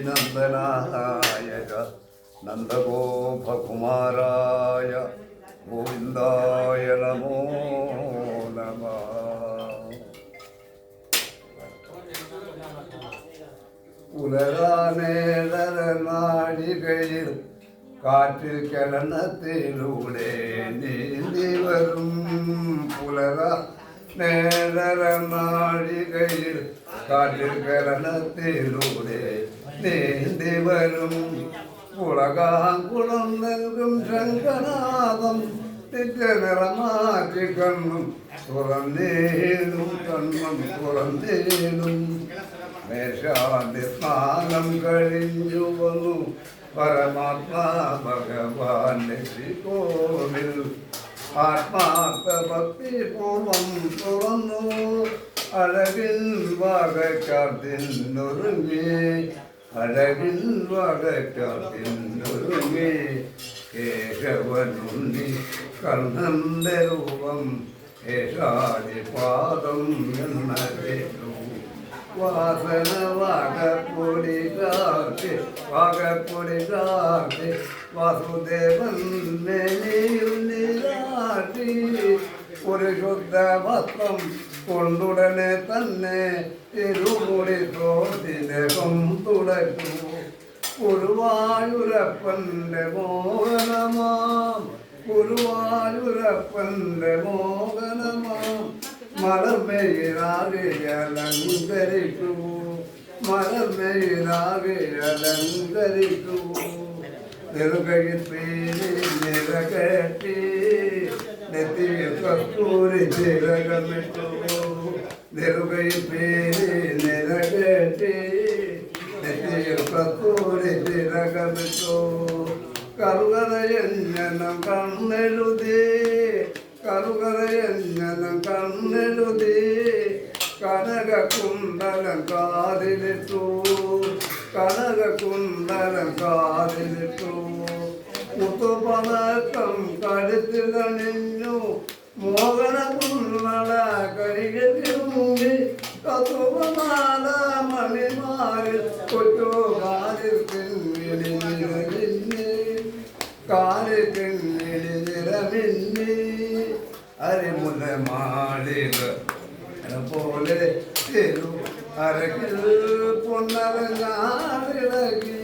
നന്ദനായ നന്ദഗോപകുമാരായ ഗോവിന്ദായ നമോ നമഃ. പുലരാനേഴര നാഴികയിൽ കാറ്റിൽ കിരണത്തിലൂടെ നീന്തി വരും. പുലരാനേഴര നാഴികയിൽ കാറ്റിൽ കിരണത്തിലൂടെ നീന്തി വരും. പുളകാങ്കുളം നൽകും ശങ്കനാഥം നിത്യനിറമാറ്റി കണ്ണും തുറന്നേലും മേശാന്തി സ്നാനം കഴിഞ്ഞു വന്നു പരമാത്മാ ഭഗവാന്റെ ശ്രീകോവിൽ. ആത്മാർത്ഥ ഭക്തി പൂർവം തുറന്നു അഴകിൽ വകയ്ക്കാത്തിനൊരുങ്ങി കേശവനുണ്ണി കണ്ണന്റെ രൂപം ഏഷാദി പാദം എന്നേറ്റു. വാസന വകപ്പൊടി കാട്ടി വാസുദേവൻ നെല്ലിയുള്ളിലാട്ടി. ഒരു ശുദ്ധ വസ്ത്രം കൊണ്ടുടനെ തന്നെ ഇരുമുടി തോതിലകം തുടച്ചു. ഗുരുവായൂരപ്പന്റെ മോഹനമാം മലർമയിലാകെ അലങ്കരിക്കൂ. നെറുകയിൽ പേര് നിറകെട്ടി നെറ്റിയിൽ കസ്തൂരി തിലകമിട്ടു. നെറുകയിൽ പേര് നിറകെട്ടി നെറ്റിയിൽ കസ്തൂരി തിലകമിട്ടു. കറുകറയഞ്ജനം കണ്ണെഴുതി കനകകുണ്ടലം കാതിലിട്ടു. മുത്തുപതക്കം കഴുത്തിലണിഞ്ഞു മോഹന കുന്നള കരികത്തിൽ മൂടി. കത്തുപമാല മണിമാരിൽ കൊച്ചു കാലിൽ നിറമിന്നി. അരിമുല മാളിക പോലെ തെരു അരകിൽ പൊന്നരങ്ങാടിളകി.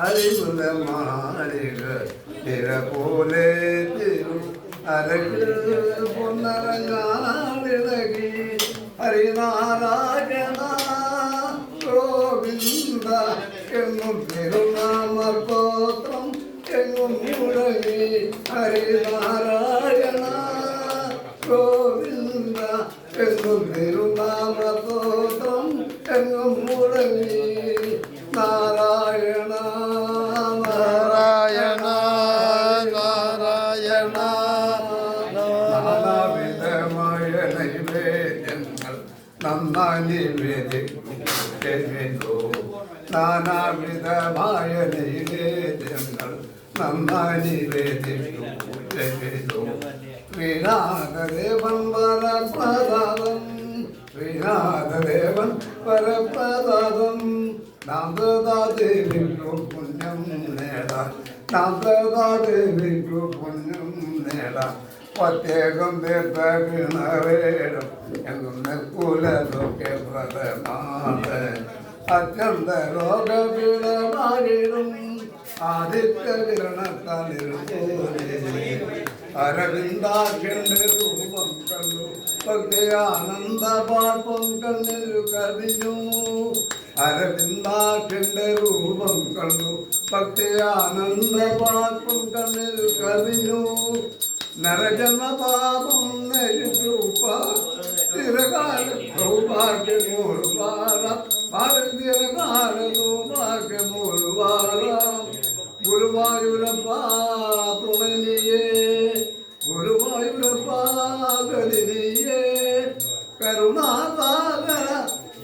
അരിമുല മാളിക പോലെ തെരു അരകിൽ പൊന്നരങ്ങാടിളകി. ഹരിനാരായണ ഗോവിന്ദ എന്നും തിരുനാമസ്തോത്രം എങ്ങും മുഴങ്ങി. ഹരിനാരായണ ഗോവിന്ദ എന്നും തിരുനാമസ്തോത്രം എങ്ങും മുഴങ്ങി. നാരായണ നാരായണ നാരായണ. നാനാവിധമായ നൈവേദ്യങ്ങൾ നന്നായി നിവേദിക്കുന്നു. നാനാവിധമായ നൈവേദ്യങ്ങൾ നന്നായി നിവേദിക്കുന്നു. ശ്രീനാഥദേവൻ പരപ്രസാദം നാമദേവിക്കു പുണ്യം നേടാം. പ്രത്യേകം തീർത്ഥകിണവേടും എന്നും കുലതൊക്കെ പ്രഥമാത്. അത്യന്ത ലോകപീഠമായിടും ആദിത്യ കിരണത്താലിരുപോലെ. അരവിന്ദാക്ഷന്റെ രൂപം കണ്ടു ഭക്തി ആനന്ദ പാപം കണ്ണിൽ കവിഞ്ഞു. അരവിന്ദാക്ഷന്റെ രൂപം കണ്ടു ഭക്തി ആനന്ദ പാപം കണ്ണിൽ കവിഞ്ഞു. നരജന്മ പാപം നരിച്ചൂപ്പ തിരകാല സൗഭാഗ്യമൂർവാറ തിരകാല സൗഭാഗ്യമൂർവാറ. ഗുരുവായൂരപ്പ തുണനിയേ ഗുരുവായൂരപ്പ ഗതിനിയേ. കരുണാസാഗര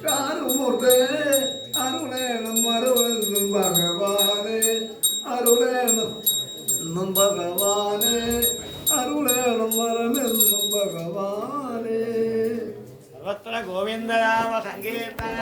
കാരുമൂർത്തേ അരുളേണം മറുവെന്നും ഭഗവാനെ. അരുളേണം ഭഗവാനെ അരുളേണം മരമെന്നും ഭഗവാനെ. സർവത്ര ഗോവിന്ദനാമ സങ്കീർത്തന.